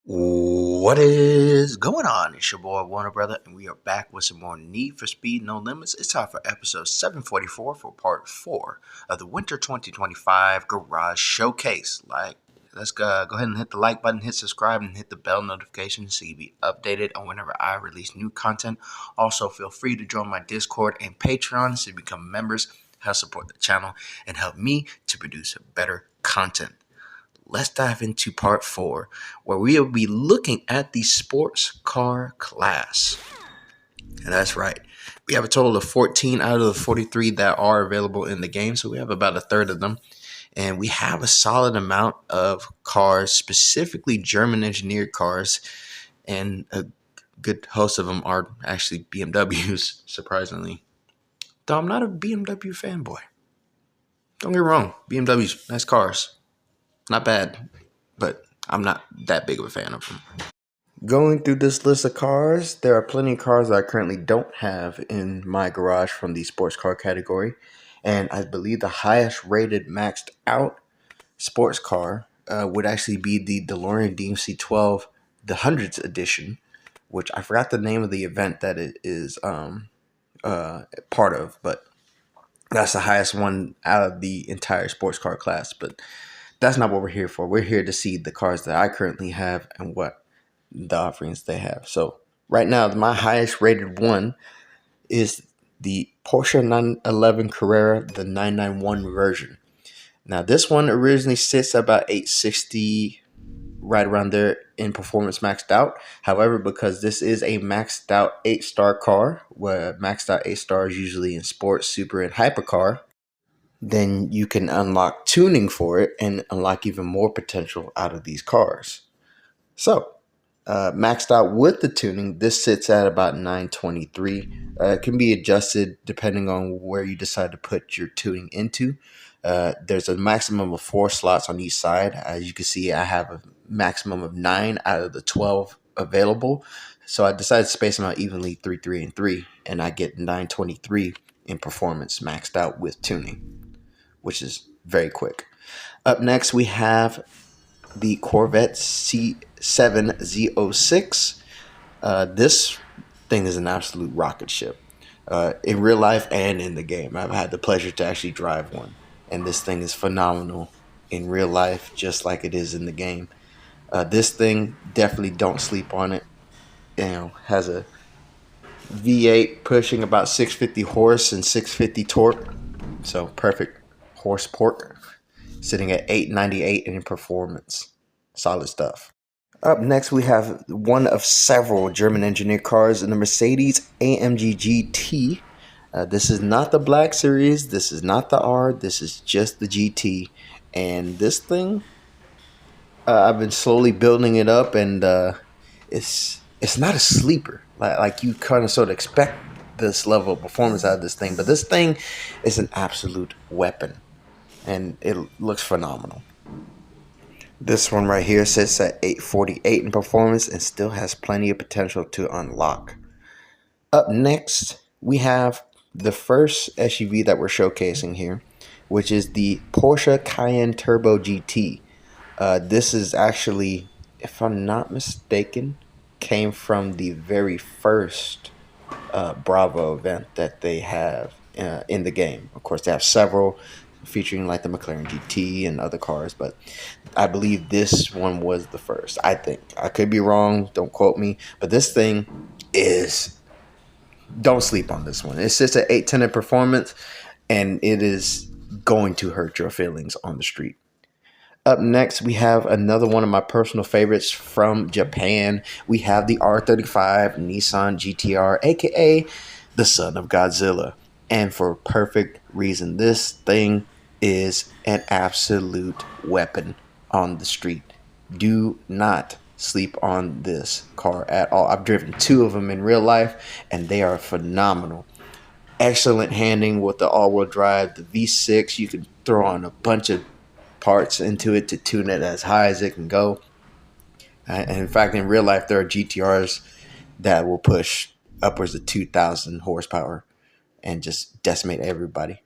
What is going on? It's your boy Warner Brother, and we are back with some more Need for Speed No Limits. It's time for episode 744 for part 4 of the Winter 2025 Garage Showcase. Let's go ahead and hit the like button, hit subscribe, and hit the bell notification so you be updated on whenever I release new content. Also, feel free to join my Discord and Patreon so you become members, help support the channel, and help me to produce better content. Let's dive into part 4, where we will be looking at the sports car class. And that's right. We have a total of 14 out of the 43 that are available in the game, so we have about a third of them. And we have a solid amount of cars, specifically German engineered cars, and a good host of them are actually BMWs, surprisingly. Though I'm not a BMW fanboy. Don't get me wrong, BMWs, nice cars. Not bad, but I'm not that big of a fan of them. Going through this list of cars, there are plenty of cars that I currently don't have in my garage from the sports car category. And I believe the highest rated maxed out sports car would actually be the DeLorean DMC 12, the hundreds edition, which I forgot the name of the event that it is part of, but that's the highest one out of the entire sports car class. But that's not what we're here for. We're here to see the cars that I currently have and what the offerings they have. So right now, my highest rated one is the Porsche 911 Carrera, the 991 version. Now, this one originally sits at about 860, right around there in performance maxed out. However, because this is a maxed out 8-star car, where maxed out 8 stars usually in sports, super, and hypercar, then you can unlock tuning for it and unlock even more potential out of these cars. So, maxed out with the tuning, this sits at about 923. It can be adjusted depending on where you decide to put your tuning into. There's a maximum of 4 slots on each side. As you can see, I have a maximum of 9 out of the 12 available. So I decided to space them out evenly, 3, 3, and 3, and I get 923 in performance maxed out with tuning, which is very quick. Up next, we have the Corvette C7Z06. This thing is an absolute rocket ship. In real life and in the game, I've had the pleasure to actually drive one, and this thing is phenomenal in real life, just like it is in the game. This thing, definitely don't sleep on it. Has a V8 pushing about 650 horse and 650 torque, so perfect horse pork, sitting at 898 in performance. Solid stuff. Up next, we have one of several German engineered cars in the Mercedes AMG GT. This is not the Black Series. This is not the R. This is just the GT. And this thing, I've been slowly building it up, and it's not a sleeper. Like you kind of sort of expect this level of performance out of this thing. But this thing is an absolute weapon, and it looks phenomenal. This one right here sits at 848 in performance and still has plenty of potential to unlock. Up next, we have the first SUV that we're showcasing here, which is the Porsche Cayenne Turbo GT. This is actually, if I'm not mistaken, came from the very first Bravo event that they have in the game. Of course, they have several featuring like the McLaren GT and other cars, but I believe this one was the first. I think. I could be wrong, don't quote me, but this thing is, don't sleep on this one. It's just an 810 in performance, and it is going to hurt your feelings on the street. Up next, we have another one of my personal favorites from Japan. We have the R35 Nissan GTR, aka the son of Godzilla. And for perfect reason, this thing is an absolute weapon on the street. Do not sleep on this car at all. I've driven 2 of them in real life, and they are phenomenal. Excellent handling with the all-wheel drive, the V6. You can throw on a bunch of parts into it to tune it as high as it can go. And in fact, in real life, there are GTRs that will push upwards of 2,000 horsepower and just decimate everybody.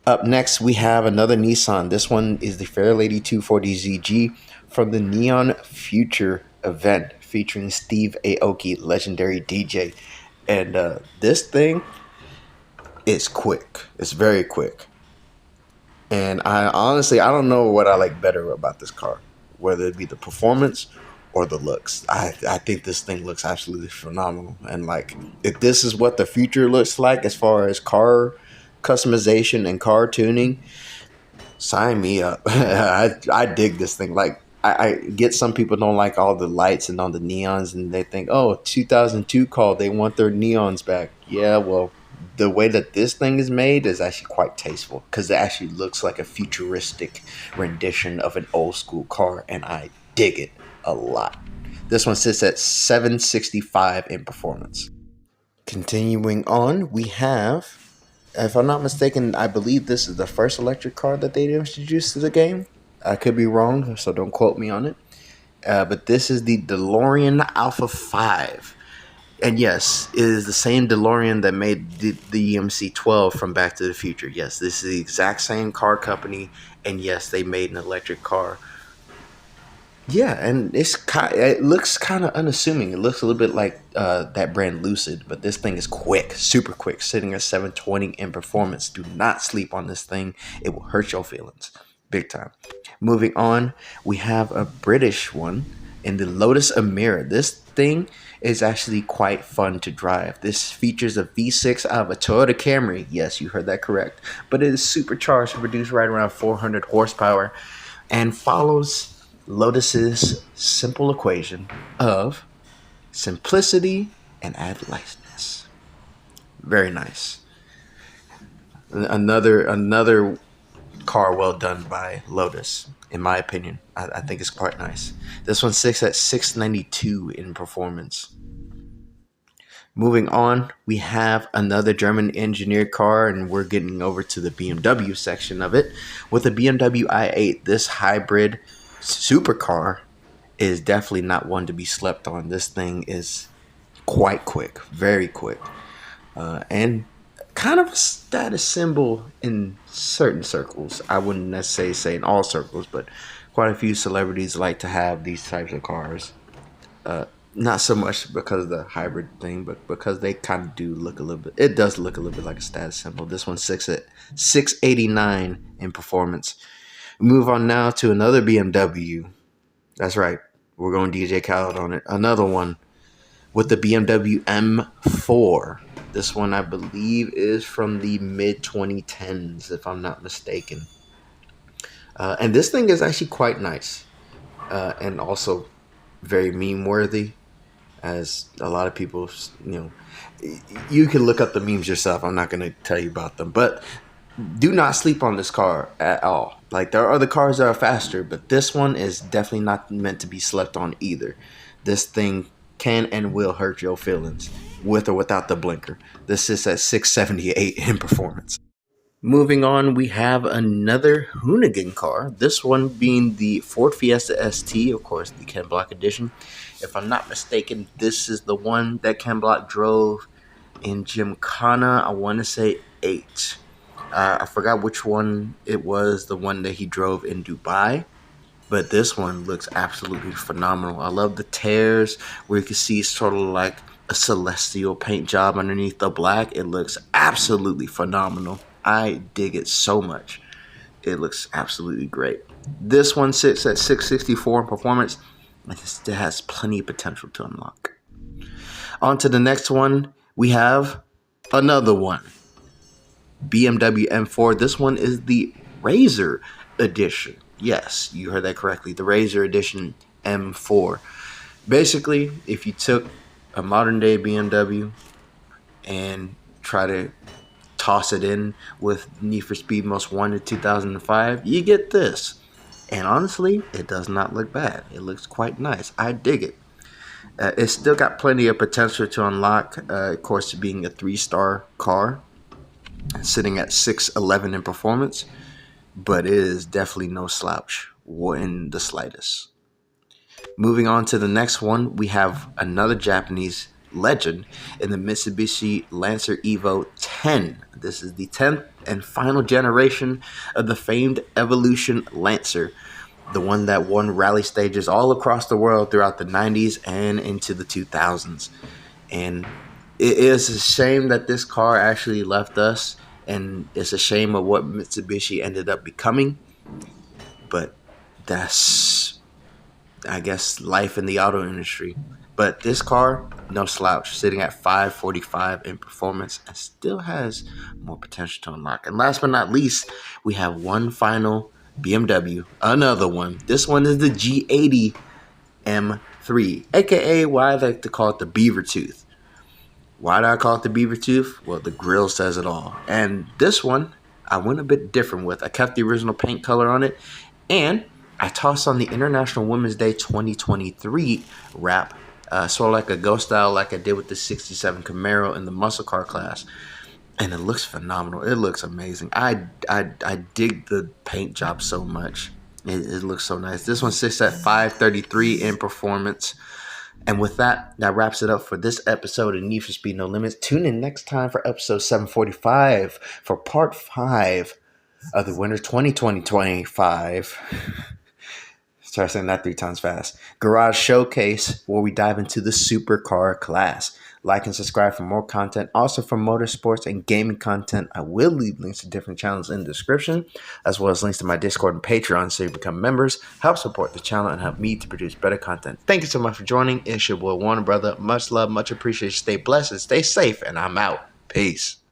Up next, we have another Nissan. This one is the Fairlady 240ZG from the Neon Future event featuring Steve Aoki, legendary DJ. And this thing is quick. It's very quick. And I honestly, I don't know what I like better about this car, whether it be the performance or the looks. I think this thing looks absolutely phenomenal. And like, if this is what the future looks like as far as car customization and car tuning, sign me up. I dig this thing. Like, I get some people don't like all the lights and all the neons, and they think, oh, 2002 call, they want their neons back. Yeah, well, the way that this thing is made is actually quite tasteful because it actually looks like a futuristic rendition of an old school car, and I dig it a lot. This one sits at 765 in performance. Continuing on, we have, if I'm not mistaken, I believe this is the first electric car that they introduced to the game. I could be wrong, so don't quote me on it. But this is the DeLorean Alpha 5. And yes, it is the same DeLorean that made the EMC-12 from Back to the Future. Yes, this is the exact same car company. And yes, they made an electric car. Yeah, and it looks kind of unassuming. It looks a little bit like that brand Lucid, but this thing is quick, super quick, sitting at 720 in performance. Do not sleep on this thing. It will hurt your feelings big time. Moving on, we have a British one in the Lotus Emira. This thing is actually quite fun to drive. This features a V6 out of a Toyota Camry. Yes, you heard that correct. But it is supercharged to produce right around 400 horsepower and follows Lotus's simple equation of simplicity and add lightness. Very nice. Another car well done by Lotus, in my opinion. I think it's quite nice. This one sits at 692 in performance. Moving on, we have another German engineered car, and we're getting over to the BMW section of it. With the BMW i8, this hybrid supercar is definitely not one to be slept on. This thing is quite quick, very quick, and kind of a status symbol in certain circles. I wouldn't necessarily say in all circles, but quite a few celebrities like to have these types of cars. Not so much because of the hybrid thing, but because they kind of do look a little bit. It does look a little bit like a status symbol. This one's 689 in performance. Move on now to another BMW. That's right. We're going DJ Khaled on it. Another one with the BMW M4. This one, I believe, is from the mid-2010s, if I'm not mistaken. And this thing is actually quite nice. And also very meme-worthy. As a lot of people, you can look up the memes yourself. I'm not going to tell you about them. But do not sleep on this car at all. Like, there are other cars that are faster, but this one is definitely not meant to be slept on either. This thing can and will hurt your feelings, with or without the blinker. This is at 678 in performance. Moving on, we have another Hoonigan car. This one being the Ford Fiesta ST, of course, the Ken Block edition. If I'm not mistaken, this is the one that Ken Block drove in Gymkhana, I want to say 8. I forgot which one it was, the one that he drove in Dubai. But this one looks absolutely phenomenal. I love the tears where you can see sort of like a celestial paint job underneath the black. It looks absolutely phenomenal. I dig it so much. It looks absolutely great. This one sits at 664 in performance, and it still has plenty of potential to unlock. On to the next one, we have another one. BMW M4. This one is the Razor edition. Yes, you heard that correctly. The Razor edition M4. Basically, if you took a modern day BMW and try to toss it in with Need for Speed Most Wanted 2005, you get this. And honestly, it does not look bad. It looks quite nice. I dig it. It's still got plenty of potential to unlock, of course, being a 3-star car, sitting at 611 in performance, but it is definitely no slouch in the slightest. Moving on to the next one, we have another Japanese legend in the Mitsubishi Lancer Evo 10. This is the 10th and final generation of the famed Evolution Lancer. the one that won rally stages all across the world throughout the 90s and into the 2000s. And it is a shame that this car actually left us, and it's a shame of what Mitsubishi ended up becoming. But that's, I guess, life in the auto industry. But this car, no slouch, sitting at 545 in performance and still has more potential to unlock. And last but not least, we have one final BMW, another one. This one is the G80 M3, aka what I like to call it the Beaver Tooth. Why do I call it the Beaver Tooth? Well, the grill says it all. And this one, I went a bit different with. I kept the original paint color on it, and I tossed on the International Women's Day 2023 wrap, sort of like a ghost style like I did with the 67 Camaro in the muscle car class. And it looks phenomenal. It looks amazing. I dig the paint job so much. It looks so nice. This one sits at 533 in performance. And with that, that wraps it up for this episode of Need for Speed No Limits. Tune in next time for episode 745 for part 5 of the Winter 2025. Try saying that 3 times fast. Garage Showcase, where we dive into the supercar class. Like and subscribe for more content. Also for motorsports and gaming content, I will leave links to different channels in the description, as well as links to my Discord and Patreon so you become members. Help support the channel and help me to produce better content. Thank you so much for joining. It's your boy Warner Brother. Much love, much appreciated. Stay blessed and stay safe, and I'm out. Peace.